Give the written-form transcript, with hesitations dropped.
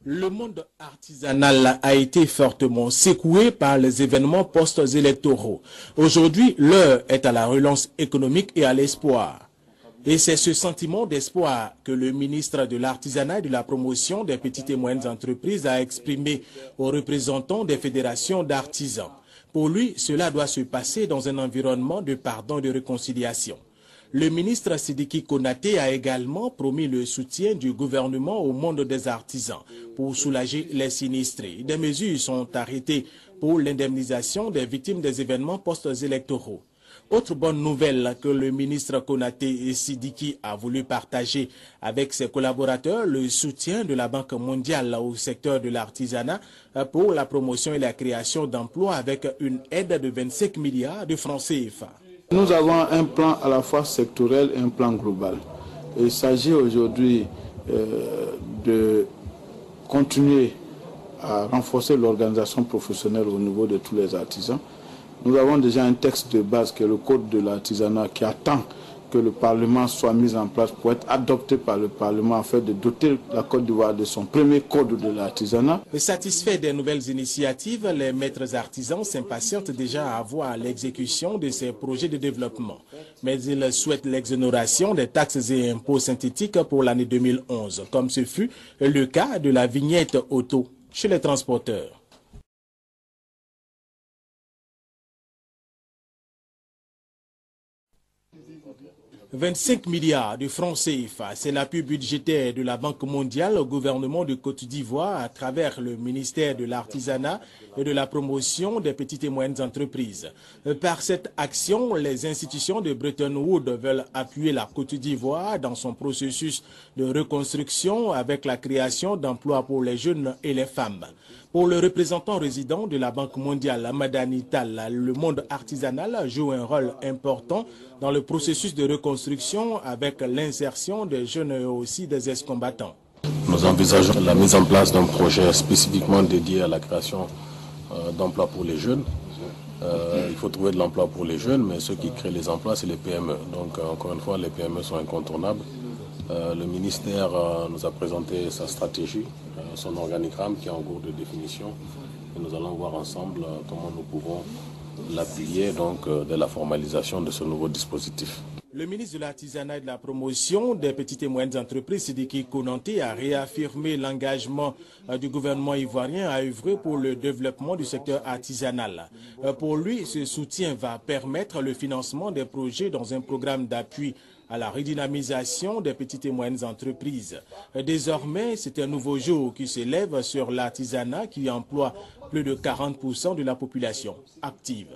Le monde artisanal a été fortement secoué par les événements post-électoraux. Aujourd'hui, l'heure est à la relance économique et à l'espoir. Et c'est ce sentiment d'espoir que le ministre de l'Artisanat et de la Promotion des petites et moyennes entreprises a exprimé aux représentants des fédérations d'artisans. Pour lui, cela doit se passer dans un environnement de pardon et de réconciliation. Le ministre Sidiki Konaté a également promis le soutien du gouvernement au monde des artisans pour soulager les sinistrés. Des mesures sont arrêtées pour l'indemnisation des victimes des événements post-électoraux. Autre bonne nouvelle que le ministre Konaté Sidiki a voulu partager avec ses collaborateurs, le soutien de la Banque mondiale au secteur de l'artisanat pour la promotion et la création d'emplois avec une aide de 25 milliards de francs CFA. Nous avons un plan à la fois sectoriel et un plan global. Il s'agit aujourd'hui de continuer à renforcer l'organisation professionnelle au niveau de tous les artisans. Nous avons déjà un texte de base qui est le Code de l'artisanat qui attend que le Parlement soit mis en place pour être adopté par le Parlement afin de doter la Côte d'Ivoire de son premier Code de l'artisanat. Satisfaits des nouvelles initiatives, les maîtres artisans s'impatientent déjà à voir l'exécution de ces projets de développement. Mais ils souhaitent l'exonération des taxes et impôts synthétiques pour l'année 2011, comme ce fut le cas de la vignette auto chez les transporteurs. 25 milliards de francs CFA, c'est l'appui budgétaire de la Banque mondiale au gouvernement de Côte d'Ivoire à travers le ministère de l'Artisanat et de la Promotion des petites et moyennes entreprises. Par cette action, les institutions de Bretton Woods veulent appuyer la Côte d'Ivoire dans son processus de reconstruction avec la création d'emplois pour les jeunes et les femmes. Pour le représentant résident de la Banque mondiale, Madani Tal, le monde artisanal joue un rôle important dans le processus de reconstruction avec l'insertion des jeunes et aussi des ex-combattants. Nous envisageons la mise en place d'un projet spécifiquement dédié à la création d'emplois pour les jeunes. Il faut trouver de l'emploi pour les jeunes, mais ceux qui créent les emplois, c'est les PME. Donc, encore une fois, les PME sont incontournables. Le ministère nous a présenté sa stratégie, son organigramme qui est en cours de définition. Et nous allons voir ensemble comment nous pouvons l'appuyer de la formalisation de ce nouveau dispositif. Le ministre de l'Artisanat et de la Promotion des petites et moyennes entreprises, Sidiki Konaté, a réaffirmé l'engagement du gouvernement ivoirien à œuvrer pour le développement du secteur artisanal. Pour lui, ce soutien va permettre le financement des projets dans un programme d'appui à la redynamisation des petites et moyennes entreprises. Désormais, c'est un nouveau jour qui s'élève sur l'artisanat qui emploie plus de 40% de la population active.